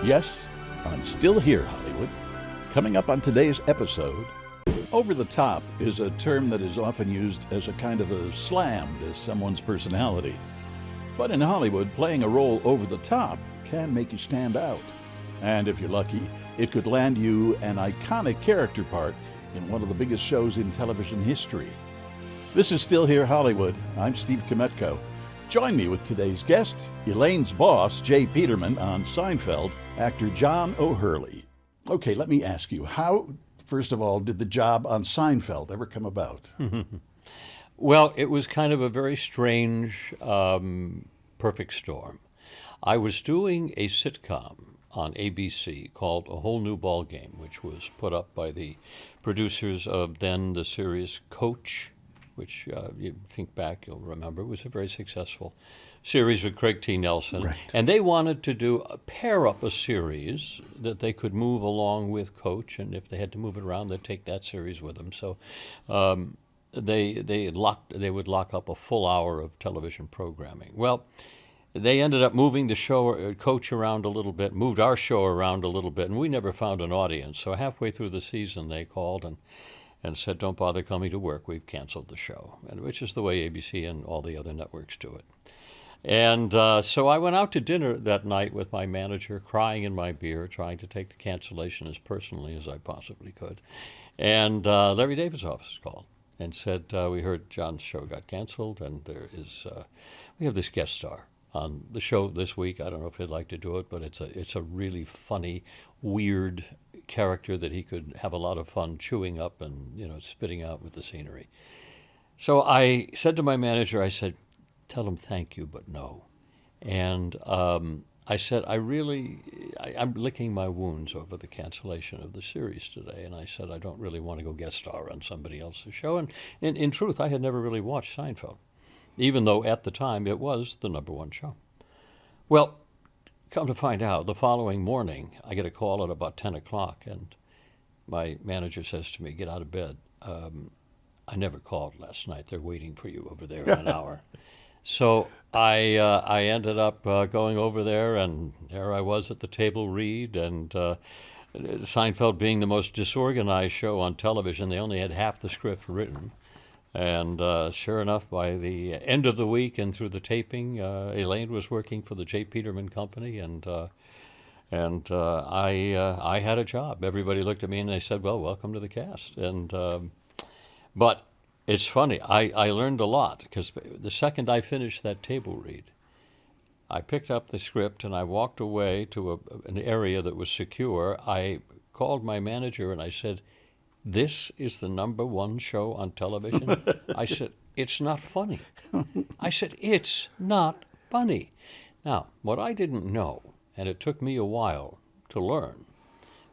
Yes, I'm still here, Hollywood. Coming up on today's episode, over the top is a term that is often used as a kind of a slam to someone's personality. But in Hollywood, playing a role over the top can make you stand out. And if you're lucky, it could land you an iconic character part in one of the biggest shows in television history. This is Still Here Hollywood. I'm Steve Kmetko. Join me with today's guest, Elaine's boss, Jay Peterman, on Seinfeld, actor John O'Hurley. Okay, let me ask you, how, first of all, did the job on Seinfeld ever come about? Well, it was kind of a very strange, perfect storm. I was doing a sitcom on ABC called A Whole New Ball Game, which was put up by the producers of then the series Coach, which you think back, you'll remember, was a very successful series with Craig T. Nelson. Right. And they wanted to pair up a series that they could move along with Coach, and if they had to move it around, they'd take that series with them. So they would lock up a full hour of television programming. Well, they ended up moving the show, Coach, around a little bit, moved our show around a little bit, and we never found an audience. So halfway through the season, they called and said, "Don't bother coming to work. We've canceled the show," and which is the way ABC and all the other networks do it. And so I went out to dinner that night with my manager, crying in my beer, trying to take the cancellation as personally as I possibly could. And Larry David's office called and said, "We heard John's show got canceled, and we have this guest star on the show this week. I don't know if he'd like to do it, but it's a really funny, weird character that he could have a lot of fun chewing up and spitting out with the scenery." So I said to my manager, I said, "Tell him thank you, but no." And I said, I'm licking my wounds over the cancellation of the series today. And I said, I don't really want to go guest star on somebody else's show. And in truth, I had never really watched Seinfeld, even though at the time it was the #1 show. Well, come to find out, the following morning, I get a call at about 10 o'clock, and my manager says to me, "Get out of bed. I never called last night. They're waiting for you over there in an hour." So I ended up going over there, and there I was at the table read, and Seinfeld being the most disorganized show on television, they only had half the script written. And sure enough, by the end of the week and through the taping, Elaine was working for the Jay Peterman Company, and I had a job. Everybody looked at me and they said, "Well, welcome to the cast." And but it's funny. I learned a lot, because the second I finished that table read, I picked up the script and I walked away to an area that was secure. I called my manager and I said, "This is the #1 show on television." I said, "It's not funny." I said, "It's not funny." Now, what I didn't know, and it took me a while to learn,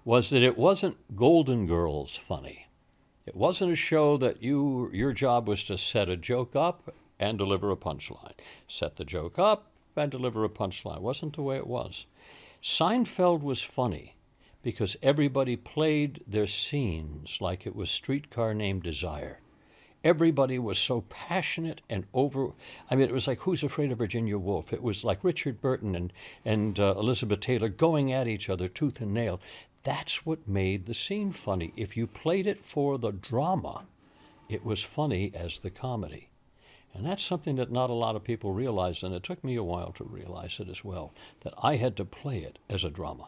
was that it wasn't Golden Girls funny. It wasn't a show that your job was to set a joke up and deliver a punchline. Set the joke up and deliver a punchline. It wasn't the way it was. Seinfeld was funny because everybody played their scenes like it was Streetcar Named Desire. Everybody was so passionate and it was like Who's Afraid of Virginia Woolf? It was like Richard Burton and Elizabeth Taylor going at each other tooth and nail. That's what made the scene funny. If you played it for the drama, it was funny as the comedy. And that's something that not a lot of people realize, and it took me a while to realize it as well, that I had to play it as a drama.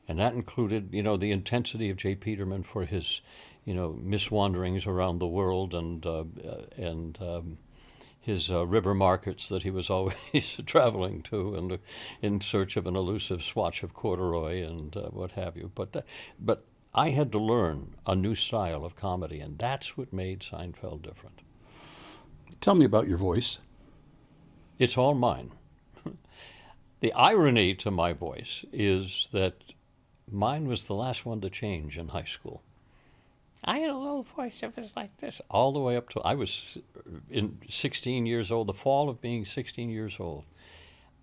And that included, the intensity of Jay Peterman for his, miswanderings around the world and his river markets that he was always traveling to and in search of an elusive swatch of corduroy and what have you. But I had to learn a new style of comedy, and that's what made Seinfeld different. Tell me about your voice. It's all mine. The irony to my voice is that mine was the last one to change in high school. I had a little voice that was like this all the way up to I was 16 years old, the fall of being 16 years old.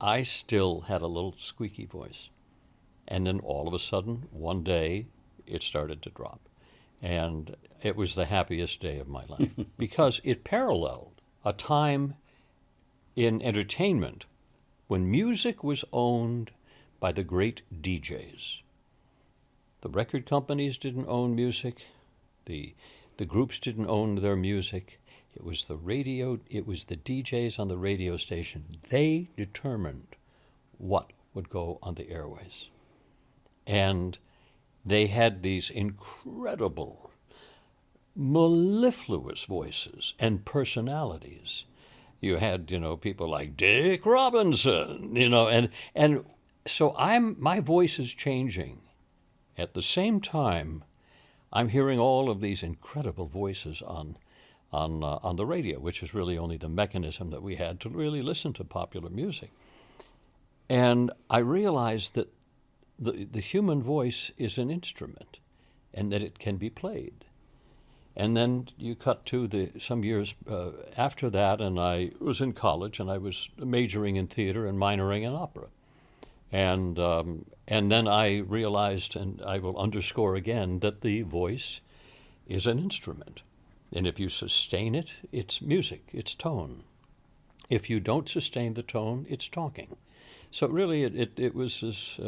I still had a little squeaky voice. And then all of a sudden, one day, it started to drop. And it was the happiest day of my life because it paralleled a time in entertainment when music was owned by the great DJs. The record companies didn't own music. The groups didn't own their music. It was the radio, it was the DJs on the radio station. They determined what would go on the airways. And they had these incredible, mellifluous voices and personalities. You had, people like Dick Robinson, and so my voice is changing. At the same time, I'm hearing all of these incredible voices on the radio, which is really only the mechanism that we had to really listen to popular music. And I realized that the human voice is an instrument and that it can be played. And then you cut to some years after that, and I was in college, and I was majoring in theater and minoring in opera. And then I realized, and I will underscore again, that the voice is an instrument. And if you sustain it, it's music, it's tone. If you don't sustain the tone, it's talking. So really, it was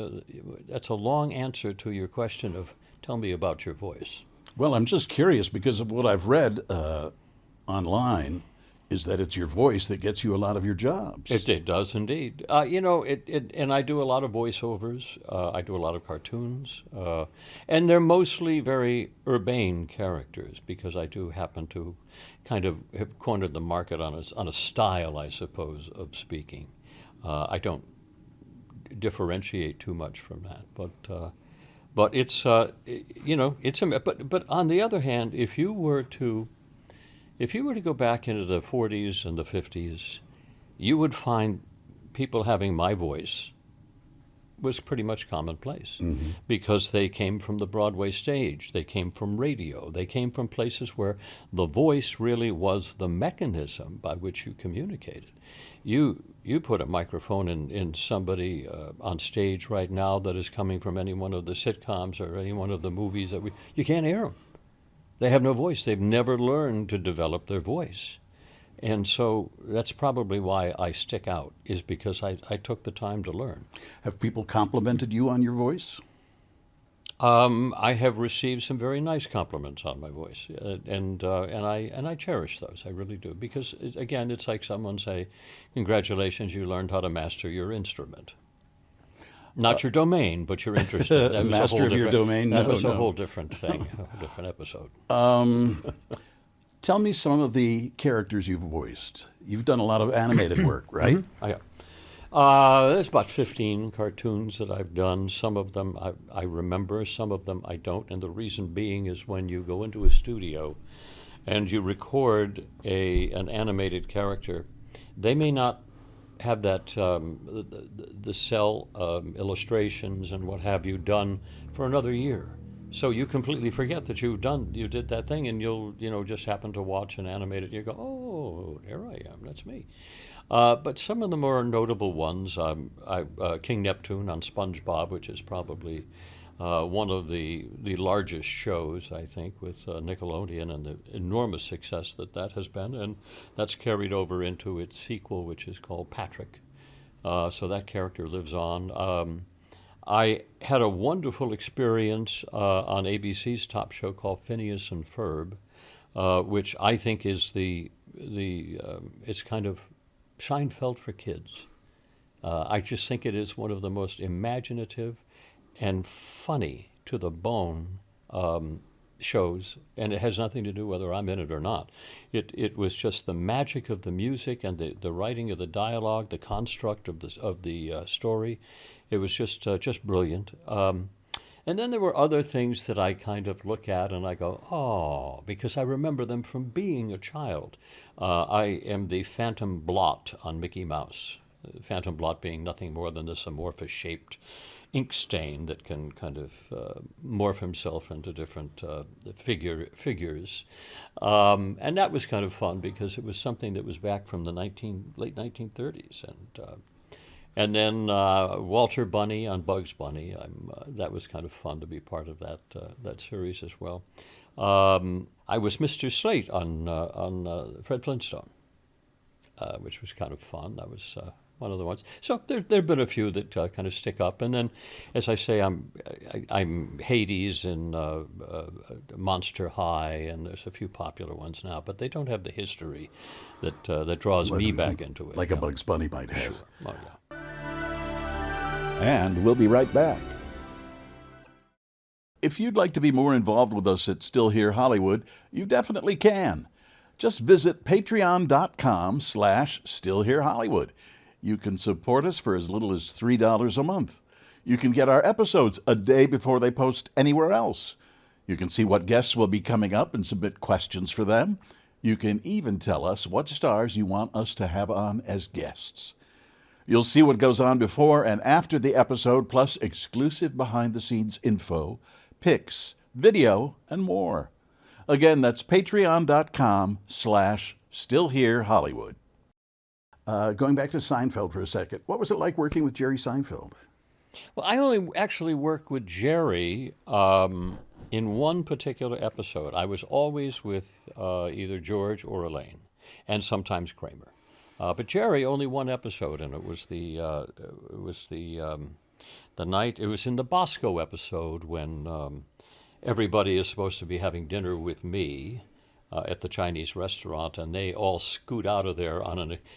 that's a long answer to your question of, tell me about your voice. Well, I'm just curious because of what I've read online, is that it's your voice that gets you a lot of your jobs. It does indeed. And I do a lot of voiceovers. I do a lot of cartoons, and they're mostly very urbane characters because I do happen to kind of have cornered the market on a style, I suppose, of speaking. I don't differentiate too much from that, but it's but on the other hand, if you were to go back into the 40s and the 50s, you would find people having my voice was pretty much commonplace because they came from the Broadway stage, they came from radio, they came from places where the voice really was the mechanism by which you communicated. You put a microphone in somebody on stage right now that is coming from any one of the sitcoms or any one of the movies you can't hear them. They have no voice. They've never learned to develop their voice. And so that's probably why I stick out, is because I took the time to learn. Have people complimented you on your voice? I have received some very nice compliments on my voice, and I cherish those. I really do, because again, it's like someone say, "Congratulations, you learned how to master your instrument." Not your domain, but your interest. That master of your domain. That was a whole different thing, a different episode. Tell me some of the characters you've voiced. You've done a lot of animated work, right? I have. There's about 15 cartoons that I've done. Some of them I remember, some of them I don't. And the reason being is when you go into a studio and you record an animated character, they may not have that the cell illustrations and what have you done for another year. So you completely forget that you did that thing, and you'll just happen to watch an animated. You go, oh, there I am. That's me. But some of the more notable ones, King Neptune on SpongeBob, which is probably one of the largest shows, I think, with Nickelodeon and the enormous success that has been. And that's carried over into its sequel, which is called Patrick. So that character lives on. I had a wonderful experience on ABC's top show called Phineas and Ferb, which I think is it's kind of Seinfeld for kids. I just think it is one of the most imaginative and funny to the bone shows, and it has nothing to do whether I'm in it or not. It was just the magic of the music and the writing of the dialogue, the construct of the story. It was just brilliant. And then there were other things that I kind of look at and I go, oh, because I remember them from being a child. I am the Phantom Blot on Mickey Mouse. Phantom Blot being nothing more than this amorphous-shaped ink stain that can kind of morph himself into different figures. And that was kind of fun because it was something that was back from the late 1930s. And then Walter Bunny on Bugs Bunny. That was kind of fun to be part of that series as well. I was Mr. Slate on Fred Flintstone, which was kind of fun. That was one of the ones. So there've been a few that kind of stick up, and then, as I say, I'm Hades and Monster High, and there's a few popular ones now, but they don't have the history that draws me back into it. Like a Bugs Bunny might have. Sure. Oh, yeah. And we'll be right back. If you'd like to be more involved with us at Still Here Hollywood, you definitely can. Just visit patreon.com/StillHereHollywood. You can support us for as little as $3 a month. You can get our episodes a day before they post anywhere else. You can see what guests will be coming up and submit questions for them. You can even tell us what stars you want us to have on as guests. You'll see what goes on before and after the episode, plus exclusive behind-the-scenes info, pics, video, and more. Again, that's patreon.com/StillHereHollywood. Going back to Seinfeld for a second, what was it like working with Jerry Seinfeld? Well, I only actually worked with Jerry in one particular episode. I was always with either George or Elaine, and sometimes Kramer. But Jerry only one episode, and it was the night. It was in the Bosco episode when everybody is supposed to be having dinner with me at the Chinese restaurant, and they all scoot out of there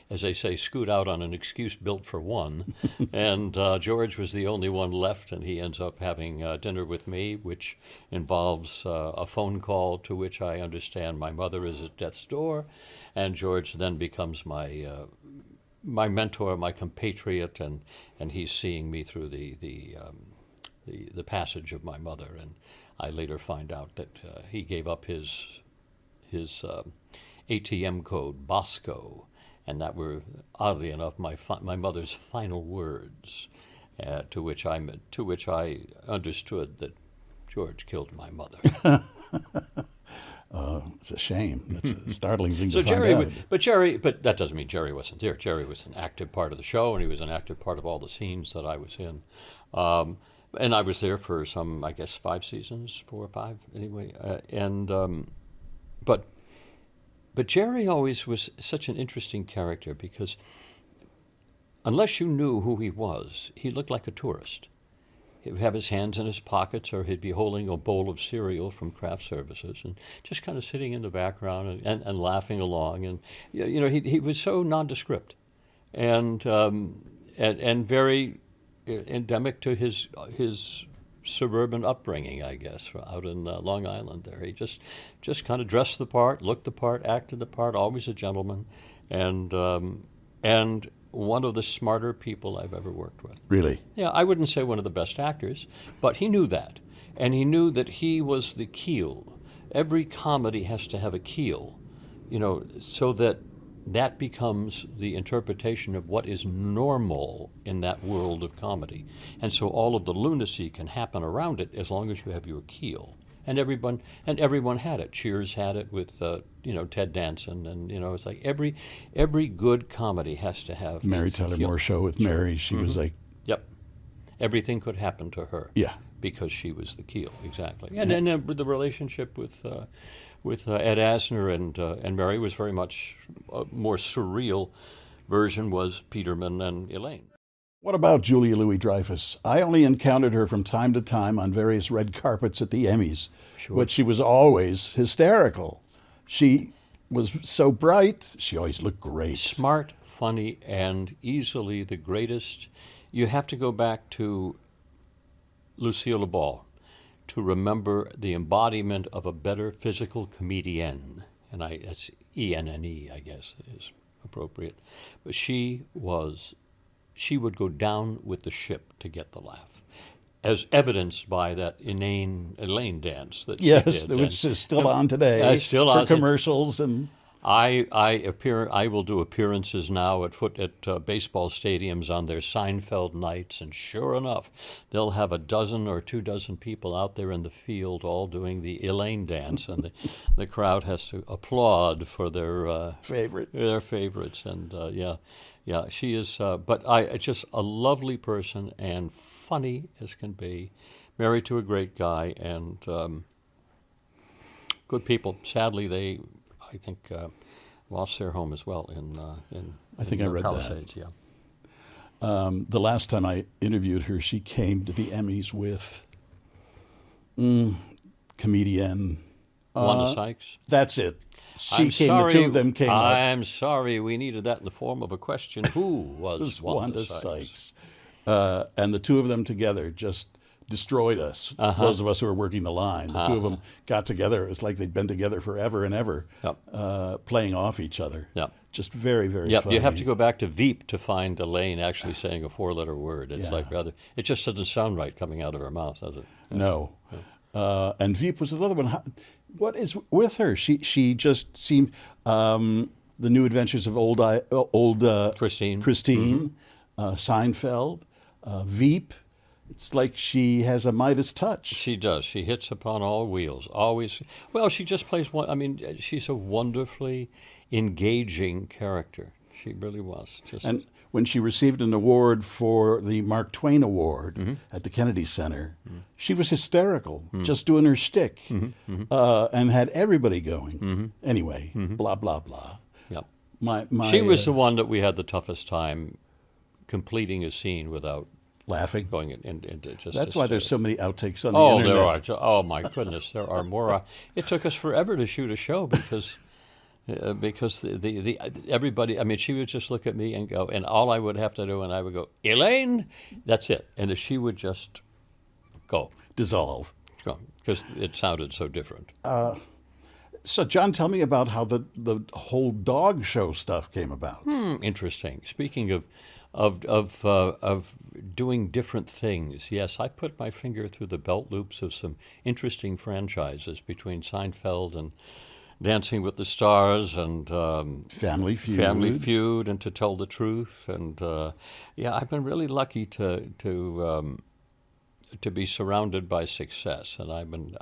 as they say, scoot out on an excuse built for one. And George was the only one left, and he ends up having dinner with me, which involves a phone call to which I understand my mother is at death's door, and George then becomes my mentor, my compatriot, and he's seeing me through the passage of my mother. And I later find out that he gave up his ATM code, Bosco, and that were, oddly enough, my mother's final words, to which I understood that George killed my mother. It's a shame. That's a startling thing So to find out. But that doesn't mean Jerry wasn't there. Jerry was an active part of the show, and he was an active part of all the scenes that I was in. And I was there for some, I guess, 4 or 5, anyway. But Jerry always was such an interesting character because unless you knew who he was, he looked like a tourist. He would have his hands in his pockets, or he'd be holding a bowl of cereal from craft services and just kind of sitting in the background and laughing along. And he was so nondescript and very endemic to his suburban upbringing, I guess, out in Long Island there. He just kind of dressed the part, looked the part, acted the part, always a gentleman, and one of the smarter people I've ever worked with. Really? Yeah, I wouldn't say one of the best actors, but he knew that. And he knew that he was the keel. Every comedy has to have a keel, so that becomes the interpretation of what is normal in that world of comedy. And so all of the lunacy can happen around it as long as you have your keel. And everyone had it. Cheers had it with Ted Danson, and it's like every good comedy has to have Mary Tyler Moore Show with Mary. She was like, yep, everything could happen to her. Yeah, because she was the keel, exactly. And then the relationship with Ed Asner and Mary was very much a more surreal version was Peterman and Elaine. What about Julia Louis-Dreyfus? I only encountered her from time to time on various red carpets at the Emmys, Sure. but she was always hysterical. She was so bright. She always looked great. Smart, funny, and easily the greatest. You have to go back to Lucille Ball to remember the embodiment of a better physical comedienne. And that's E-N-N-E, I guess, is appropriate. But she would go down with the ship to get the laugh, as evidenced by that inane Elaine dance that she did. Which is still on today for commercials. And I will do appearances now at baseball stadiums on their Seinfeld nights, and sure enough, they'll have a dozen or 24 people out there in the field all doing the Elaine dance, and the crowd has to applaud for their favorites. And yeah, she is. But just a lovely person and funny as can be, married to a great guy, and good people. Sadly, they, I think, lost their home as well in I think I read Palisades, that. yeah. The last time I interviewed her, she came to the Emmys with comedian. Wanda Sykes? That's it. I'm Came, sorry, the two of them came up. I'm sorry, we needed that in the form of a question. Who was Wanda Sykes? And the two of them together just destroyed us, those of us who were working the line. The two of them got together. It was like they'd been together forever and ever, playing off each other. Yep. Just very, very Yep, funny. you have to go back to Veep to find Elaine actually saying a four-letter word. It's like rather, it just doesn't sound right coming out of her mouth, does it? No. And Veep was another one. What is with her? She just seemed the New Adventures of old Christine. Seinfeld, Veep. It's like she has a Midas touch. She does. She hits upon all wheels. Always. Well, she just plays one. I mean, she's a wonderfully engaging character. She really was. And when she received an award for the Mark Twain Award at the Kennedy Center, she was hysterical, just doing her shtick, and had everybody going. Anyway, blah, blah, blah. Yep. She was the one that we had the toughest time completing a scene without laughing. Going into just. That's why there's so many outtakes on the internet. There are. Oh my goodness, there are more. It took us forever to shoot a show because the everybody. I mean, she would just look at me and go, and all I would have to do, and I would go, Elaine, that's it, and she would just go dissolve, because it sounded so different. So, John, tell me about how the whole dog show stuff came about. Interesting. Speaking of doing different things. Yes, I put my finger through the belt loops of some interesting franchises between Seinfeld and Dancing with the Stars and Family Feud, and To Tell the Truth. And I've been really lucky to be surrounded by success, and I've been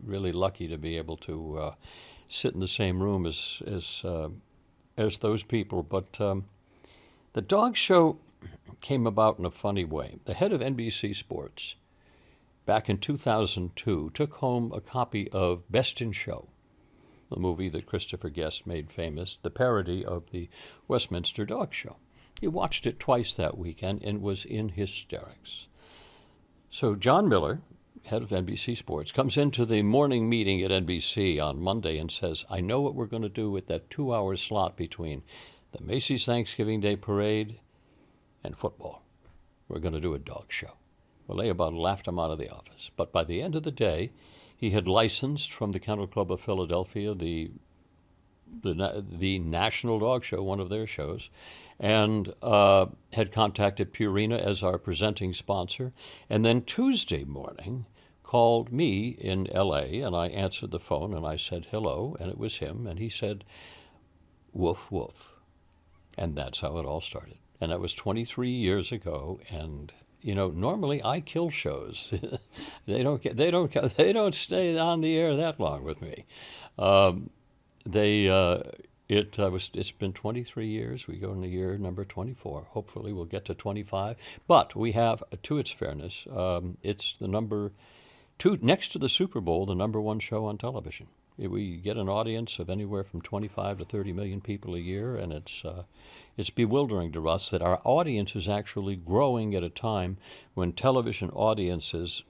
really lucky to be able to sit in the same room as those people. But the dog show came about in a funny way. The head of NBC Sports, back in 2002, took home a copy of Best in Show, the movie that Christopher Guest made famous, the parody of the Westminster Dog Show. He watched it twice that weekend and was in hysterics. So John Miller, head of NBC Sports, comes into the morning meeting at NBC on Monday and says, I know what we're going to do with that 2-hour slot between the Macy's Thanksgiving Day Parade and football. We're going to do a dog show. Well, they about laughed him out of the office. But by the end of the day, he had licensed from the Kennel Club of Philadelphia the National Dog Show, one of their shows, and had contacted Purina as our presenting sponsor. And then Tuesday morning called me in L.A., and I answered the phone, and I said hello, and it was him. And he said, woof, woof. And that's how it all started. And that was 23 years ago, and normally I kill shows. They don't stay on the air that long with me. It's been 23 years. We go into year number 24. Hopefully we'll get to 25. But we have, to its fairness, it's the number 2 next to the Super Bowl, the number 1 show on television. We get an audience of anywhere from 25 to 30 million people a year, and it's bewildering to us that our audience is actually growing at a time when television audiences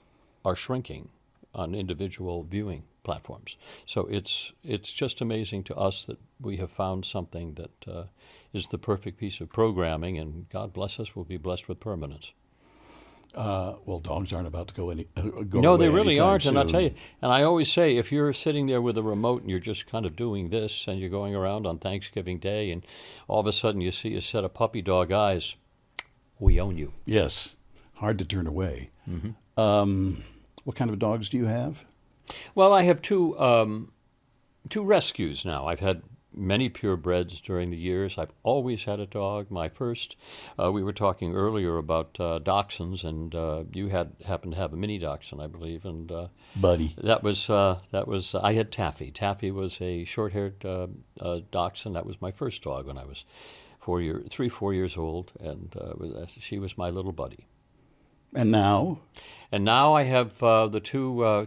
are shrinking on individual viewing platforms. So it's just amazing to us that we have found something that is the perfect piece of programming, and God bless us, we'll be blessed with permanence. Well, dogs aren't about to go No, away they really aren't. soon. And I'll tell you, and I always say, if you're sitting there with a remote and you're just kind of doing this, and you're going around on Thanksgiving Day, and all of a sudden you see a set of puppy dog eyes, we own you. Yes, hard to turn away. Mm-hmm. What kind of dogs do you have? Well, I have two rescues now. I've had many purebreds during the years. I've always had a dog. My first, we were talking earlier about dachshunds, and you happened to have a mini dachshund, I believe, and Buddy. That was I had Taffy. Taffy was a short-haired dachshund. That was my first dog when I was 4 years old, and she was my little buddy. And now? And now I have the two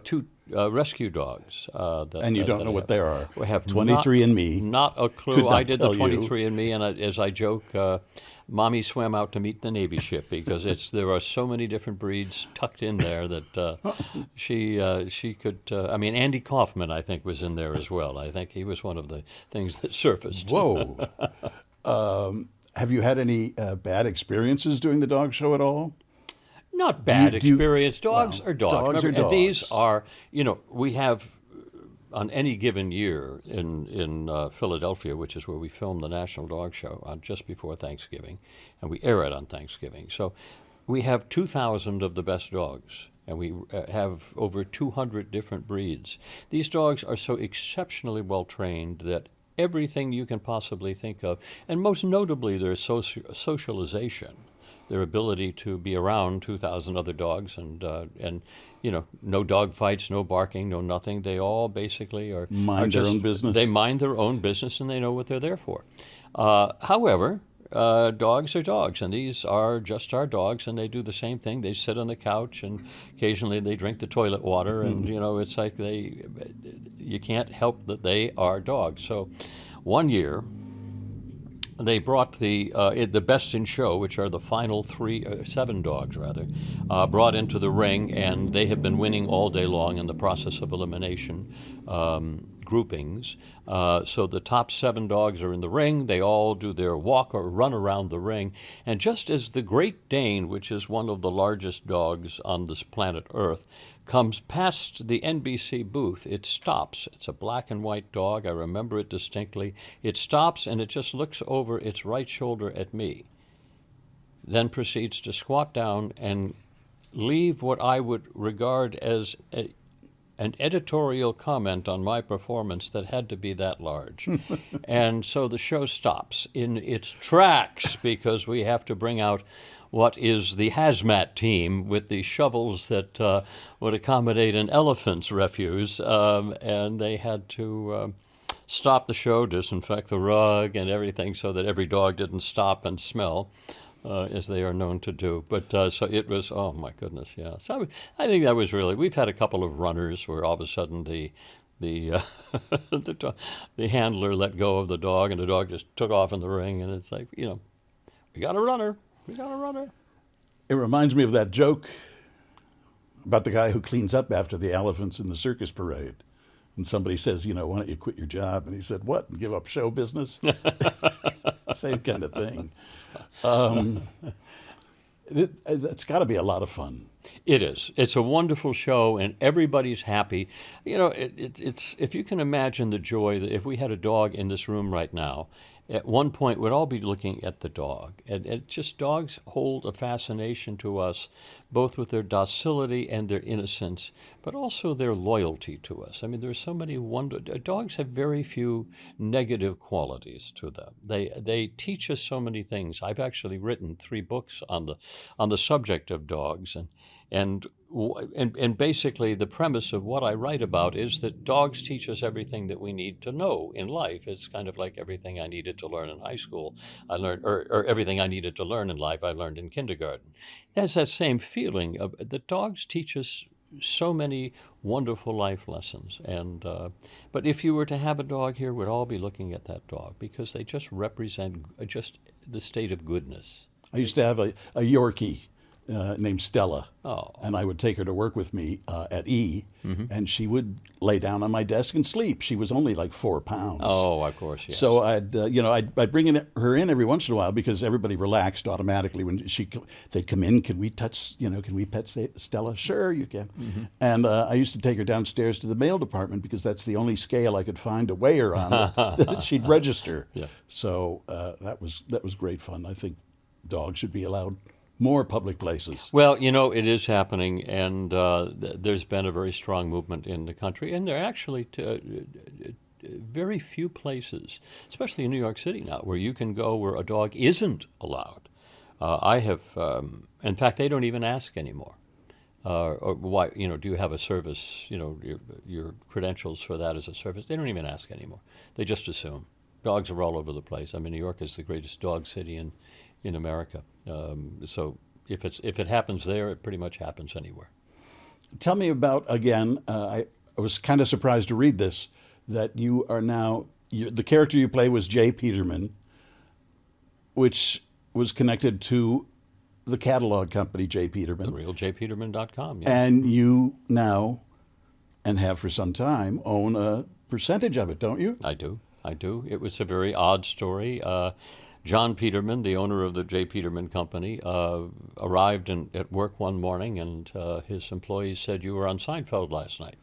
rescue dogs. And you don't know what they are. We have 23andMe. Not a clue. Could not I did the tell you. 23andMe, and as I joke, Mommy swam out to meet the Navy ship because there are so many different breeds tucked in there that she could. I mean, Andy Kaufman, I think, was in there as well. I think he was one of the things that surfaced. Whoa. Have you had any bad experiences doing the dog show at all? Not bad experience. Dogs well, are dogs. Dogs Remember, are dogs. And these are, we have on any given year in Philadelphia, which is where we film the National Dog Show, just before Thanksgiving, and we air it on Thanksgiving. So we have 2,000 of the best dogs, and we have over 200 different breeds. These dogs are so exceptionally well trained that everything you can possibly think of, and most notably their socialization, their ability to be around 2,000 other dogs, and no dog fights, no barking, no nothing. They all basically mind their own business. They mind their own business, and they know what they're there for. However, dogs are dogs, and these are just our dogs, and they do the same thing. They sit on the couch, and occasionally they drink the toilet water, and it's like you can't help that they are dogs. So, one year, they brought the best in show, which are the final 7 dogs rather, brought into the ring, and they have been winning all day long in the process of elimination groupings. So the top 7 dogs are in the ring. They all do their walk or run around the ring. And just as the Great Dane, which is one of the largest dogs on this planet Earth, comes past the NBC booth, it stops. It's a black and white dog. I remember it distinctly. It stops, and it just looks over its right shoulder at me, then proceeds to squat down and leave what I would regard as an editorial comment on my performance that had to be that large. And so the show stops in its tracks because we have to bring out what is the hazmat team with the shovels that would accommodate an elephant's refuse, and they had to stop the show, disinfect the rug and everything so that every dog didn't stop and smell, as they are known to do. But so it was, oh my goodness, yeah. So I think that was really, we've had a couple of runners where all of a sudden the handler let go of the dog and the dog just took off in the ring, and it's like, we got a runner. We got a runner. It reminds me of that joke about the guy who cleans up after the elephants in the circus parade. And somebody says, why don't you quit your job? And he said, what, and give up show business? Same kind of thing. It's got to be a lot of fun. It is. It's a wonderful show, and everybody's happy. It's if you can imagine the joy that if we had a dog in this room right now, at one point we'd all be looking at the dog. And just dogs hold a fascination to us, both with their docility and their innocence, but also their loyalty to us. I mean, there's so many dogs have very few negative qualities to them. They teach us so many things. I've actually written 3 books on the subject of dogs, and basically the premise of what I write about is that dogs teach us everything that we need to know in life. It's kind of like everything I needed to learn in high school, I learned, or everything I needed to learn in life, I learned in kindergarten. It has that same feeling of the dogs teach us so many wonderful life lessons. And but if you were to have a dog here, we'd all be looking at that dog because they just represent just the state of goodness. I used to have a Yorkie named Stella, Oh. and I would take her to work with me at E, and she would lay down on my desk and sleep. She was only like 4 pounds. Oh, of course, yes. So I'd bring her in every once in a while because everybody relaxed automatically when they'd come in. Can we touch? Can we pet Stella? Sure, you can. And I used to take her downstairs to the mail department because that's the only scale I could find to weigh her on that she'd register. Yeah. So that was great fun. I think dogs should be allowed more public places. Well, it is happening, and there's been a very strong movement in the country, and there are actually very few places, especially in New York City now, where you can go where a dog isn't allowed. I have, in fact, they don't even ask anymore. Or why, do you have a service, your credentials for that as a service? They don't even ask anymore. They just assume. Dogs are all over the place. I mean, New York is the greatest dog city in America. So if it happens there, it pretty much happens anywhere. Tell me about, again, I was kind of surprised to read this, that you are now, the character you play was Jay Peterman, which was connected to the catalog company, Jay Peterman. The real jpeterman.com. Yeah. And you now, and have for some time, own a percentage of it, don't you? I do. It was a very odd story. John Peterman, the owner of the Jay Peterman Company, arrived at work one morning, and his employees said, "You were on Seinfeld last night."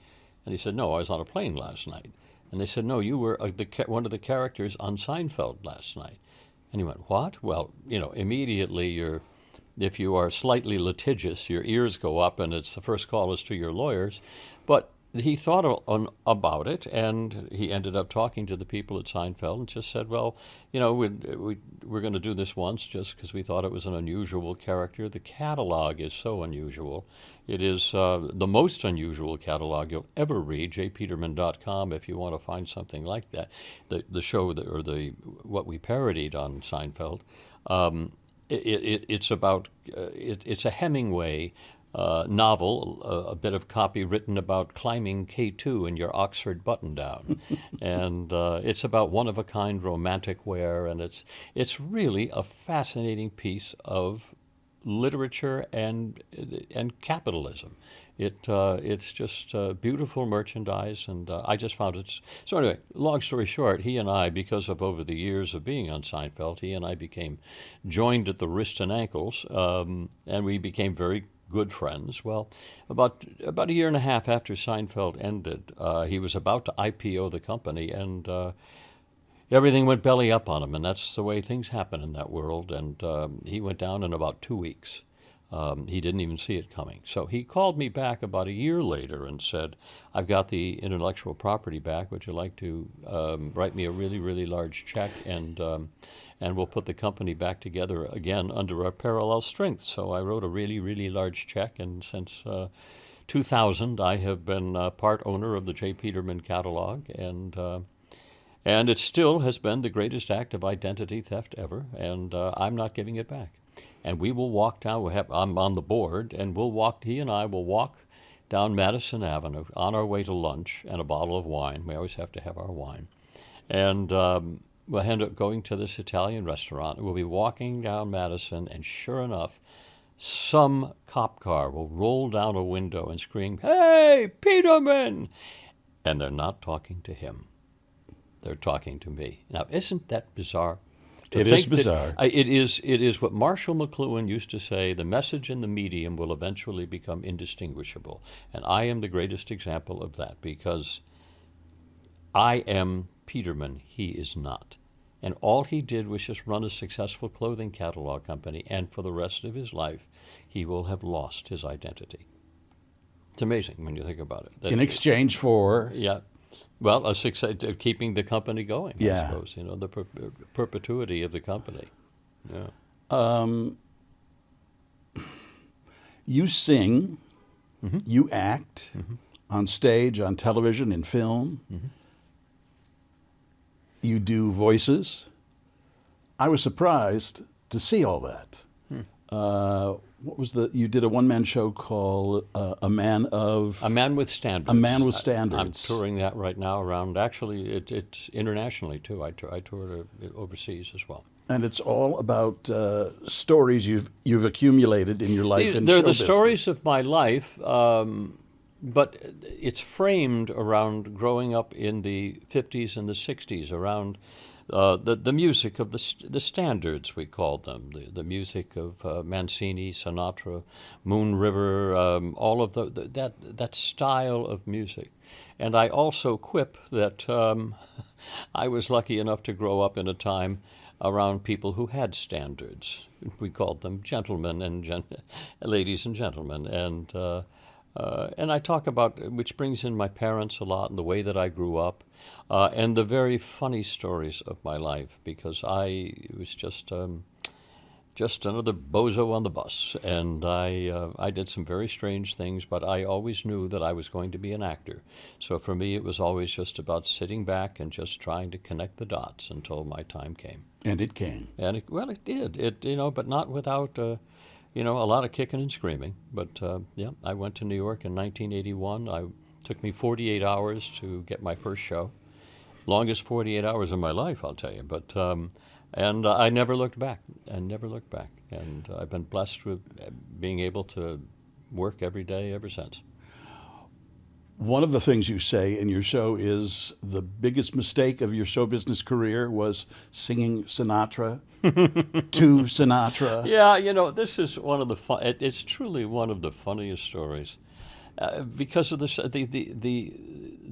And he said, "No, I was on a plane last night." And they said, "No, you were one of the characters on Seinfeld last night." And he went, "What?" Well, immediately if you are slightly litigious, your ears go up, and it's the first call is to your lawyers. But he thought about it, and he ended up talking to the people at Seinfeld and just said, "Well, we're going to do this once just because we thought it was an unusual character. The catalog is so unusual. It is the most unusual catalog you'll ever read, jpeterman.com, if you want to find something like that." The show what we parodied on Seinfeld, it's about it's a Hemingway novel, a bit of copy written about climbing K2 in your Oxford button-down. And it's about one-of-a-kind romantic wear, and it's really a fascinating piece of literature and capitalism. It's just beautiful merchandise, and I just found it. So anyway, long story short, he and I, because of over the years of being on Seinfeld, he and I became joined at the wrist and ankles, and we became very good friends. Well, about a year and a half after Seinfeld ended, he was about to IPO the company, and everything went belly up on him, and that's the way things happen in that world. And he went down in about 2 weeks. He didn't even see it coming. So he called me back about a year later and said, "I've got the intellectual property back. Would you like to write me a really, really large check, and we'll put the company back together again under our parallel strengths?" So I wrote a really, really large check, and since 2000, I have been part owner of the Jay Peterman catalog, and it still has been the greatest act of identity theft ever, and I'm not giving it back. And we will walk down. I'm on the board, and he and I will walk down Madison Avenue on our way to lunch and a bottle of wine. We always have to have our wine, and we'll end up going to this Italian restaurant. We'll be walking down Madison, and sure enough, some cop car will roll down a window and scream, "Hey, Peterman!" And they're not talking to him. They're talking to me. Now, isn't that bizarre? It is bizarre. It is what Marshall McLuhan used to say: the message and the medium will eventually become indistinguishable. And I am the greatest example of that, because I am Peterman, he is not. And all he did was just run a successful clothing catalog company, and for the rest of his life, he will have lost his identity. It's amazing when you think about it. In exchange for... Yeah. Well, a success, keeping the company going, Yeah. I suppose, the perpetuity of the company. Yeah. You sing, Mm-hmm. you act on stage, on television, in film. Mm-hmm. You do voices. I was surprised to see all that. What was you did a one-man show called A Man with Standards. A Man with Standards. I'm touring that right now around, actually, it's internationally, too. I toured overseas as well. And it's all about stories you've accumulated in your life in show They're the business. stories of my life, but it's framed around growing up in the 50s and the 60s, around the music of the standards, we called them, the music of Mancini, Sinatra, Moon River, all of that style of music. And I also quip that I was lucky enough to grow up in a time around people who had standards. We called them gentlemen and ladies and gentlemen. And I talk about, which brings in my parents a lot and the way that I grew up, and the very funny stories of my life, because I was just another bozo on the bus, and I did some very strange things, but I always knew that I was going to be an actor. So for me, it was always just about sitting back and just trying to connect the dots until my time came. And it came. And it did. But not without a lot of kicking and screaming. But I went to New York in 1981. It took me 48 hours to get my first show. Longest 48 hours of my life, I'll tell you. But And I never looked back. And I've been blessed with being able to work every day ever since. One of the things you say in your show is the biggest mistake of your show business career was singing Sinatra to Sinatra. Yeah, this is one of the it's truly one of the funniest stories because of the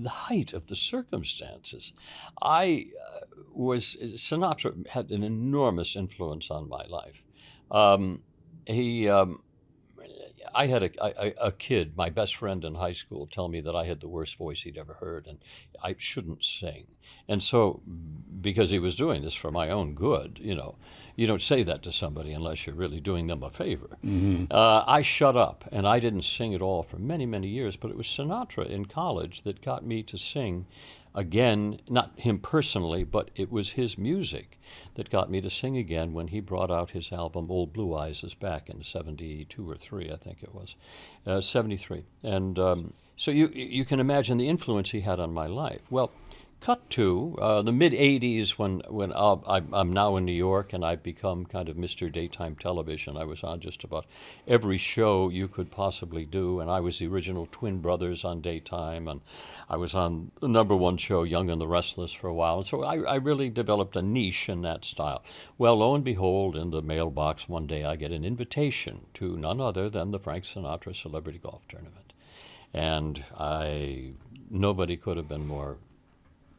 height of the circumstances. Sinatra had an enormous influence on my life. I had a kid, my best friend in high school, tell me that I had the worst voice he'd ever heard, and I shouldn't sing. And so, because he was doing this for my own good, you don't say that to somebody unless you're really doing them a favor. Mm-hmm. I shut up, and I didn't sing at all for many, many years, but it was Sinatra in college that got me to sing again, not him personally, but it was his music that got me to sing again when he brought out his album Old Blue Eyes is Back in 72 or 3, I think it was, 73. And so you can imagine the influence he had on my life. Well, cut to the mid-'80s when I'm now in New York and I've become kind of Mr. Daytime Television. I was on just about every show you could possibly do, and I was the original Twin Brothers on daytime, and I was on the #1 show, Young and the Restless, for a while. And so I really developed a niche in that style. Well, lo and behold, in the mailbox one day I get an invitation to none other than the Frank Sinatra Celebrity Golf Tournament. And nobody could have been more...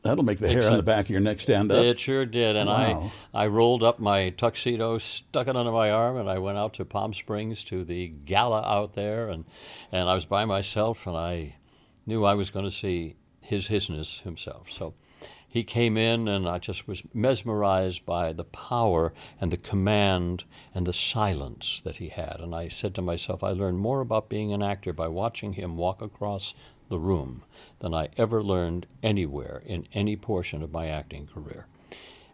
That'll make the hair on the back of your neck stand up. It sure did. And wow. I rolled up my tuxedo, stuck it under my arm, and I went out to Palm Springs to the gala out there. And I was by myself, and I knew I was going to see His Hisness himself. So he came in, and I just was mesmerized by the power and the command and the silence that he had. And I said to myself, I learned more about being an actor by watching him walk across the room than I ever learned anywhere in any portion of my acting career.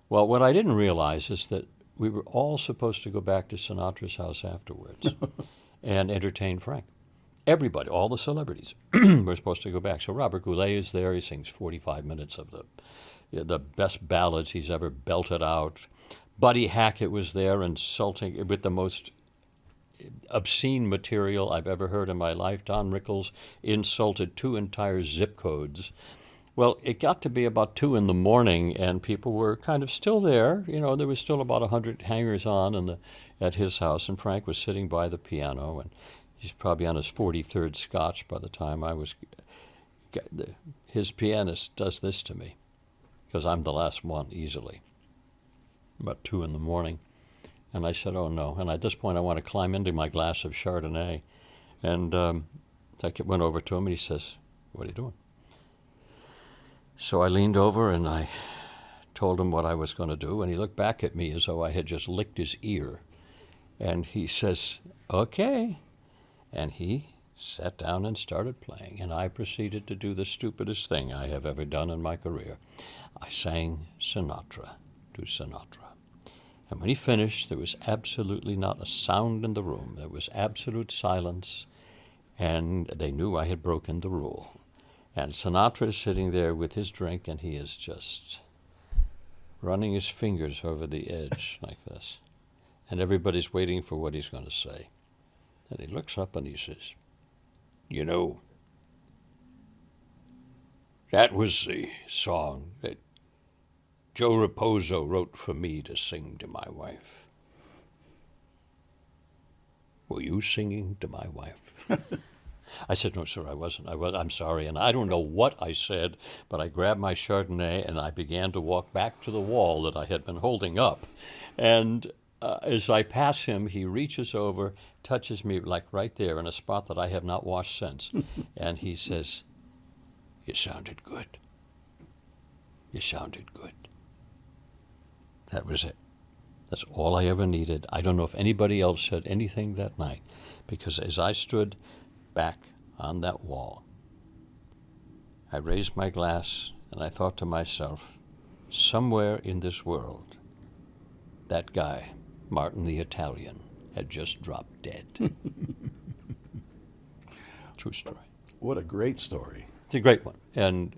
Well, what I didn't realize is that we were all supposed to go back to Sinatra's house afterwards and entertain Frank. Everybody, all the celebrities, were supposed to go back. So Robert Goulet is there. He sings 45 minutes of the best ballads he's ever belted out. Buddy Hackett was there, insulting with the most obscene material I've ever heard in my life. Don Rickles insulted 2 entire zip codes. Well, it got to be about 2 in the morning, and people were kind of still there. There was still about 100 hangers-on at his house, and Frank was sitting by the piano, and he's probably on his 43rd scotch by the time I was... His pianist does this to me, because I'm the last one, easily, about 2 in the morning. And I said, oh, no. And at this point, I want to climb into my glass of Chardonnay. And I went over to him, and he says, what are you doing? So I leaned over, and I told him what I was going to do. And he looked back at me as though I had just licked his ear. And he says, okay. And he sat down and started playing. And I proceeded to do the stupidest thing I have ever done in my career. I sang Sinatra to Sinatra. And when he finished, there was absolutely not a sound in the room. There was absolute silence, and they knew I had broken the rule. And Sinatra is sitting there with his drink, and he is just running his fingers over the edge like this. And everybody's waiting for what he's going to say. And he looks up and he says, that was the song that Joe Raposo wrote for me to sing to my wife. Were you singing to my wife? I said, no, sir, I wasn't. I'm sorry. And I don't know what I said, but I grabbed my Chardonnay and I began to walk back to the wall that I had been holding up. And as I pass him, he reaches over, touches me like right there in a spot that I have not washed since. And he says, you sounded good. You sounded good. That was it. That's all I ever needed. I don't know if anybody else said anything that night, because as I stood back on that wall, I raised my glass and I thought to myself, somewhere in this world, that guy, Martin the Italian, had just dropped dead. True story. What a great story. It's a great one. And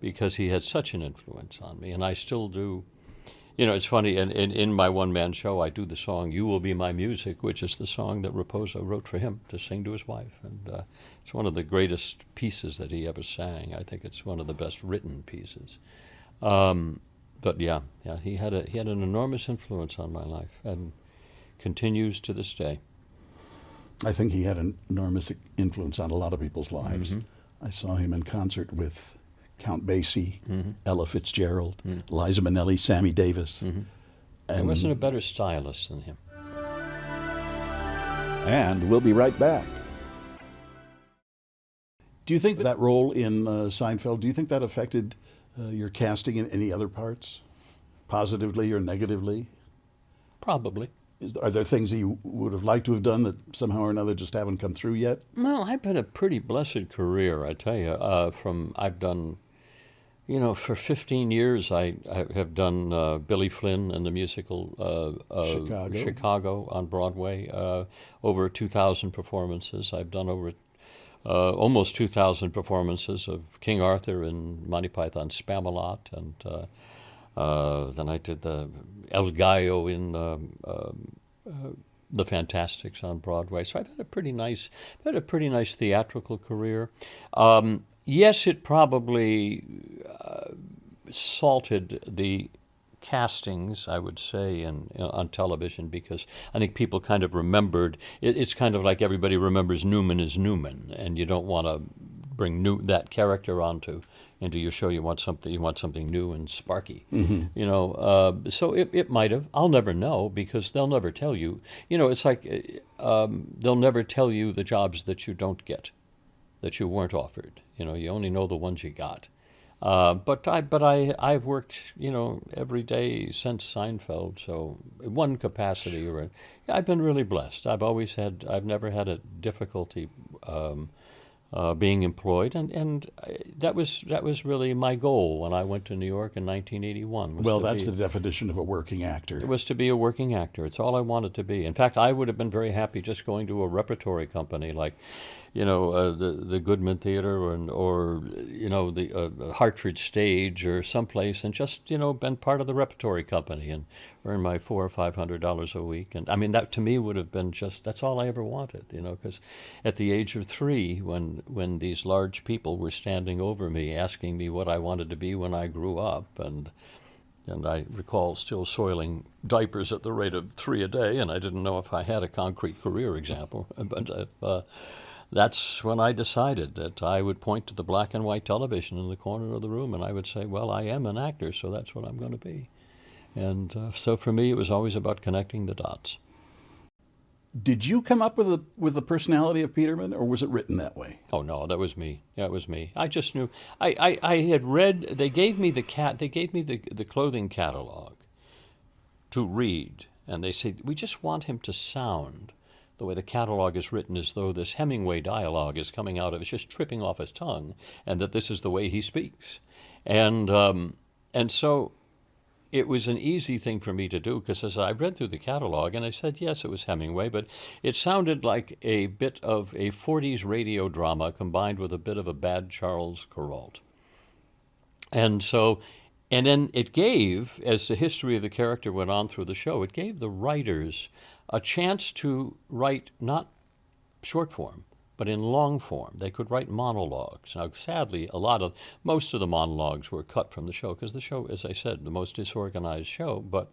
because he had such an influence on me, and I still do You know, it's funny, in my one-man show, I do the song "You Will Be My Music," which is the song that Raposo wrote for him to sing to his wife. And it's one of the greatest pieces that he ever sang. I think it's one of the best written pieces. But yeah, he had an enormous influence on my life and continues to this day. I think he had an enormous influence on a lot of people's lives. Mm-hmm. I saw him in concert with Count Basie, Mm-hmm. Ella Fitzgerald, Liza Minnelli, Sammy Davis. There wasn't a better stylist than him. And we'll be right back. Do you think that role in Seinfeld, do you think that affected your casting in any other parts, positively or negatively? Probably. Are there things that you would have liked to have done that somehow or another just haven't come through yet? No, I've had a pretty blessed career, I tell you. I've done, for 15 years I have done Billy Flynn and the musical Chicago on Broadway, over 2,000 performances. I've done over almost 2,000 performances of King Arthur and Monty Python's Spamalot, and then I did the El Gallo in the Fantastics on Broadway. So I've had a pretty nice theatrical career. Yes, it probably salted the castings, I would say, on television, because I think people kind of remembered. It's kind of like everybody remembers Newman as Newman, and you don't want to bring that character into your show. You want something new and sparky. So it might have. I'll never know, because they'll never tell you. It's like they'll never tell you the jobs that you don't get, that you weren't offered. You only know the ones you got. But I've worked, every day since Seinfeld. So in one capacity or I've been really blessed. I've never had a difficulty being employed, and that was really my goal when I went to New York in 1981. Well, that's the definition of a working actor. It was to be a working actor. It's all I wanted to be. In fact, I would have been very happy just going to a repertory company like, the Goodman Theater or the Hartford Stage or someplace, and just been part of the repertory company and earn my $400 or $500 a week. And I mean, that to me would have been that's all I ever wanted, because at the age of 3, when these large people were standing over me asking me what I wanted to be when I grew up, and I recall still soiling diapers at the rate of 3 a day, and I didn't know if I had a concrete career example, but that's when I decided that I would point to the black and white television in the corner of the room, and I would say, well, I am an actor, so that's what I'm going to be. And so for me, it was always about connecting the dots. Did you come up with the personality of Peterman, or was it written that way? Oh no, that was me. That was me. I just knew. I had read. They gave me the clothing catalog to read, and they said, we just want him to sound the way the catalog is written, as though this Hemingway dialogue is coming out of, it's just tripping off his tongue, and that this is the way he speaks. And so it was an easy thing for me to do, because as I read through the catalog, and I said, yes, it was Hemingway, but it sounded like a bit of a 40s radio drama combined with a bit of a bad Charles Kuralt. And then it gave, as the history of the character went on through the show, it gave the writers a chance to write not short form, but in long form. They could write monologues. Now, sadly, most of the monologues were cut from the show, because the show, as I said, the most disorganized show, but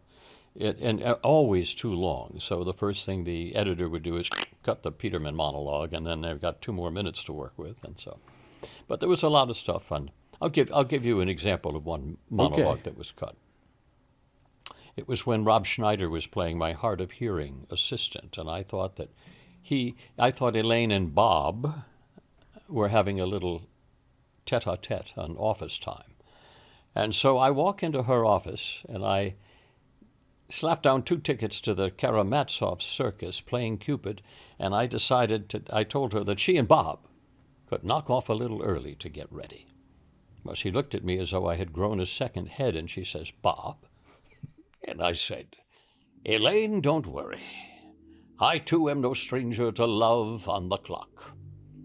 always too long. So the first thing the editor would do is cut the Peterman monologue, and then they've got 2 more minutes to work with, and so. But there was a lot of stuff, and I'll give you an example of one monologue that was cut. It was when Rob Schneider was playing my hard of hearing assistant, and I thought that Elaine and Bob were having a little tete-a-tete on office time. And so I walk into her office, and I slap down 2 tickets to the Karamazov Circus playing Cupid, and I told her that she and Bob could knock off a little early to get ready. Well, she looked at me as though I had grown a second head, and she says, Bob? And I said, Elaine, don't worry. I, too, am no stranger to love on the clock.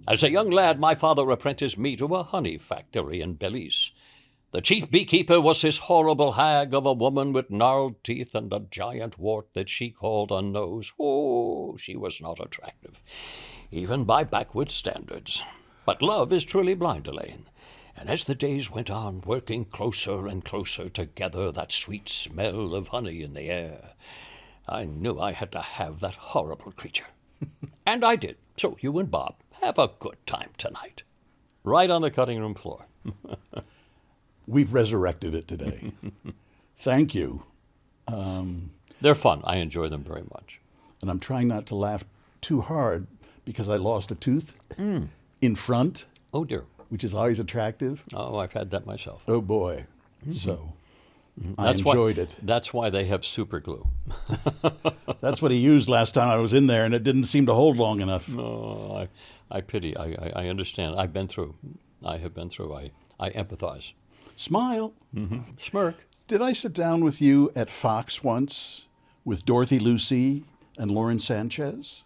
As a young lad, my father apprenticed me to a honey factory in Belize. The chief beekeeper was this horrible hag of a woman with gnarled teeth and a giant wart that she called a nose. Oh, she was not attractive, even by backwoods standards. But love is truly blind, Elaine. And as the days went on, working closer and closer together, that sweet smell of honey in the air, I knew I had to have that horrible creature. And I did. So you and Bob have a good time tonight. Right on the cutting room floor. We've resurrected it today. Thank you. They're fun. I enjoy them very much. And I'm trying not to laugh too hard because I lost a tooth in front. Oh, dear. Which is always attractive. Oh, I've had that myself. Oh, boy. So I enjoyed it. That's why they have super glue. That's what he used last time I was in there, and it didn't seem to hold long enough. No, I pity. I understand. I've been through. I have been through. I empathize. Smile. Smirk. Did I sit down with you at Fox once with Dorothy Lucy and Lauren Sanchez?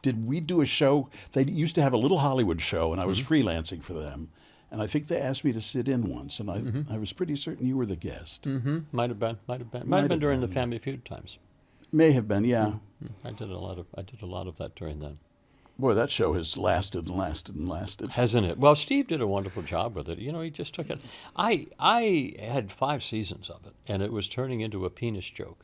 Did we do a show? They used to have a little Hollywood show, and I was freelancing for them. And I think they asked me to sit in once, and I was pretty certain you were the guest. Might have been. Might have been during the Family Feud times. May have been, yeah. I did a lot of that during then. Boy, that show has lasted and lasted and lasted. Hasn't it? Well, Steve did a wonderful job with it. You know, he just took it. I had 5 seasons of it, and it was turning into a penis joke.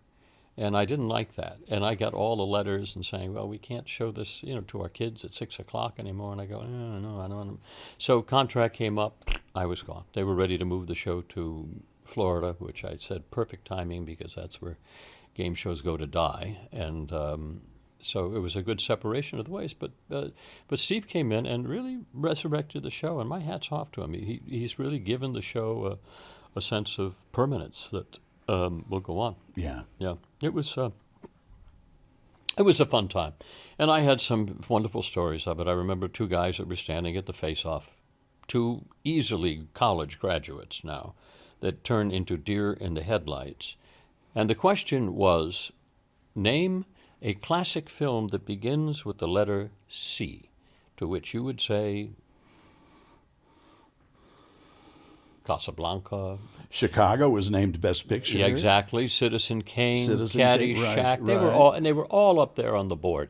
And I didn't like that. And I got all the letters and saying, well, we can't show this, to our kids at 6 o'clock anymore. And I go, no, I don't. So contract came up. I was gone. They were ready to move the show to Florida, which I said perfect timing because that's where game shows go to die. And so it was a good separation of the ways. But Steve came in and really resurrected the show. And my hat's off to him. He's really given the show a sense of permanence that will go on. Yeah. It was a fun time. And I had some wonderful stories of it. I remember 2 guys that were standing at the face-off, 2 easily college graduates now, that turned into deer in the headlights. And the question was, name a classic film that begins with the letter C, to which you would say Casablanca. Chicago was named Best Picture. Yeah, exactly. Citizen Kane, Caddyshack. Caddyshack. Right. They were all up there on the board.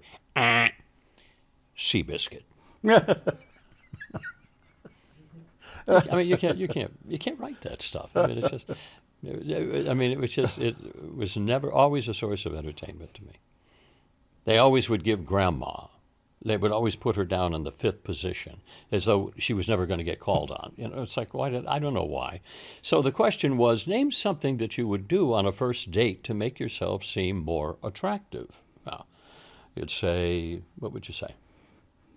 Seabiscuit. I mean, you can't write that stuff. I mean, it was never always a source of entertainment to me. They always would give Grandma. They would always put her down in the 5th position, as though she was never going to get called on. It's like, I don't know why. So the question was, name something that you would do on a first date to make yourself seem more attractive. Now, you'd say, what would you say?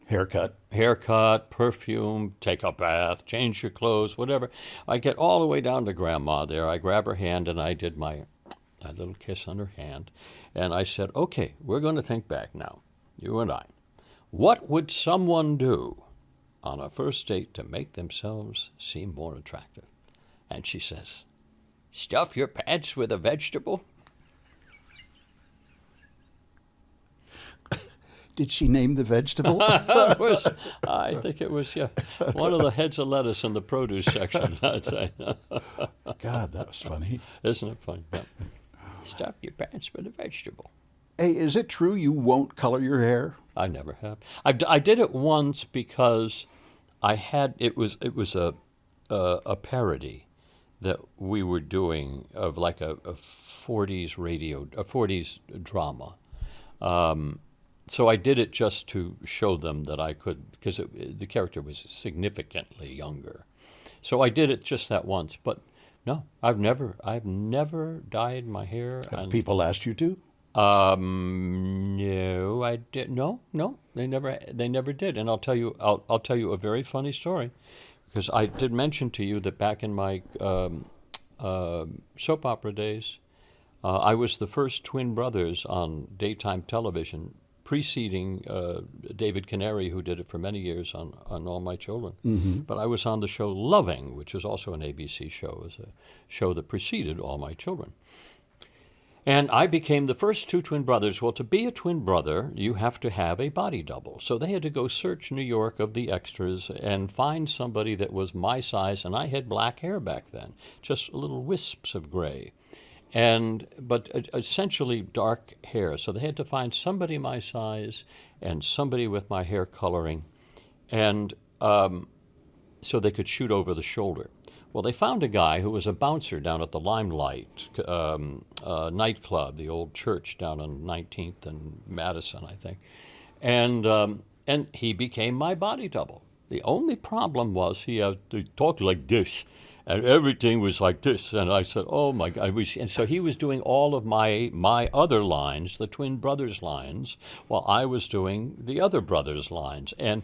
Haircut, perfume, take a bath, change your clothes, whatever. I get all the way down to Grandma there. I grab her hand, and I did my little kiss on her hand. And I said, okay, we're going to think back now, you and I. What would someone do on a first date to make themselves seem more attractive? And she says, stuff your pants with a vegetable? Did she name the vegetable? I think it was, one of the heads of lettuce in the produce section, I'd say. God, that was funny. Isn't it funny? Yeah. Stuff your pants with a vegetable. Hey, is it true you won't color your hair? I never have. I did it once because I had it was a parody that we were doing of like a 40s drama. So I did it just to show them that I could, because the character was significantly younger. So I did it just that once. But no, I've never dyed my hair. Have people asked you to? No, I did. No, they never did. And I'll tell you a very funny story, because I did mention to you that back in my soap opera days, I was the first twin brothers on daytime television, preceding David Canary, who did it for many years on All My Children. Mm-hmm. But I was on the show Loving, which was also an ABC show, as a show that preceded All My Children. And I became the first two twin brothers. Well, to be a twin brother, you have to have a body double. So they had to go search New York of the extras and find somebody that was my size. And I had black hair back then, just little wisps of gray, but essentially dark hair. So they had to find somebody my size and somebody with my hair coloring, and so they could shoot over the shoulder. Well, they found a guy who was a bouncer down at the Limelight nightclub, the old church down on 19th and Madison, I think. And he became my body double. The only problem was he talked like this, and everything was like this. And I said, oh, my God. And so he was doing all of my other lines, the twin brothers lines, while I was doing the other brothers lines. And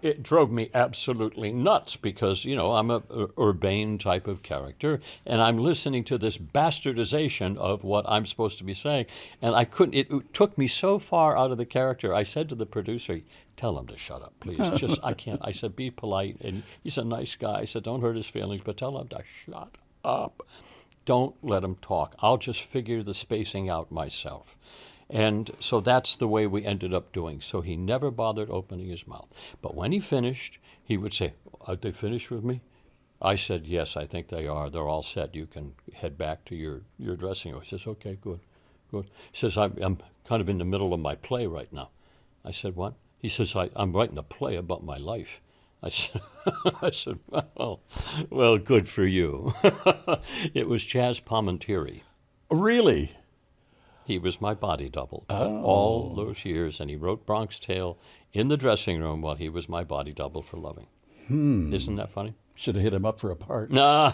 it drove me absolutely nuts because, I'm a urbane type of character, and I'm listening to this bastardization of what I'm supposed to be saying, and I couldn't. It took me so far out of the character. I said to the producer, "Tell him to shut up, please. I can't." I said, "Be polite," and he's a nice guy. I said, "Don't hurt his feelings, but tell him to shut up. Don't let him talk. I'll just figure the spacing out myself." And so that's the way we ended up doing. So he never bothered opening his mouth. But when he finished, he would say, "Are they finished with me?" I said, "Yes, I think they are. They're all set. You can head back to your dressing room." He says, "Okay, good. He says, I'm kind of in the middle of my play right now." I said, "What?" He says, I'm writing a play about my life." I said, well, good for you. It was Chazz Palminteri. Really? He was my body double all those years, and he wrote Bronx Tale in the dressing room while he was my body double for Loving. Isn't that funny? Should have hit him up for a part. No.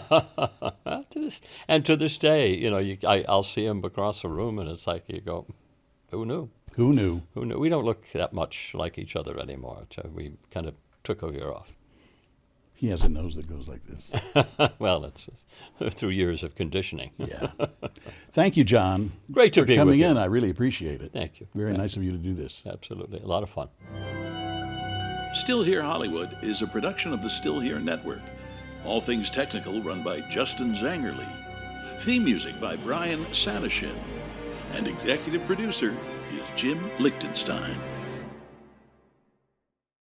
To this day, I'll see him across the room, and it's like you go, who knew? Who knew? Who knew? We don't look that much like each other anymore. So we kind of took a year off. He has a nose that goes like this. Well, it's just through years of conditioning. Yeah. Thank you, John. Great to be with you. For coming in. I really appreciate it. Thank you. Very nice of you to do this. Absolutely. A lot of fun. Still Here Hollywood is a production of the Still Here Network. All things technical run by Justin Zangerly. Theme music by Brian Sanashin. And executive producer is Jim Lichtenstein.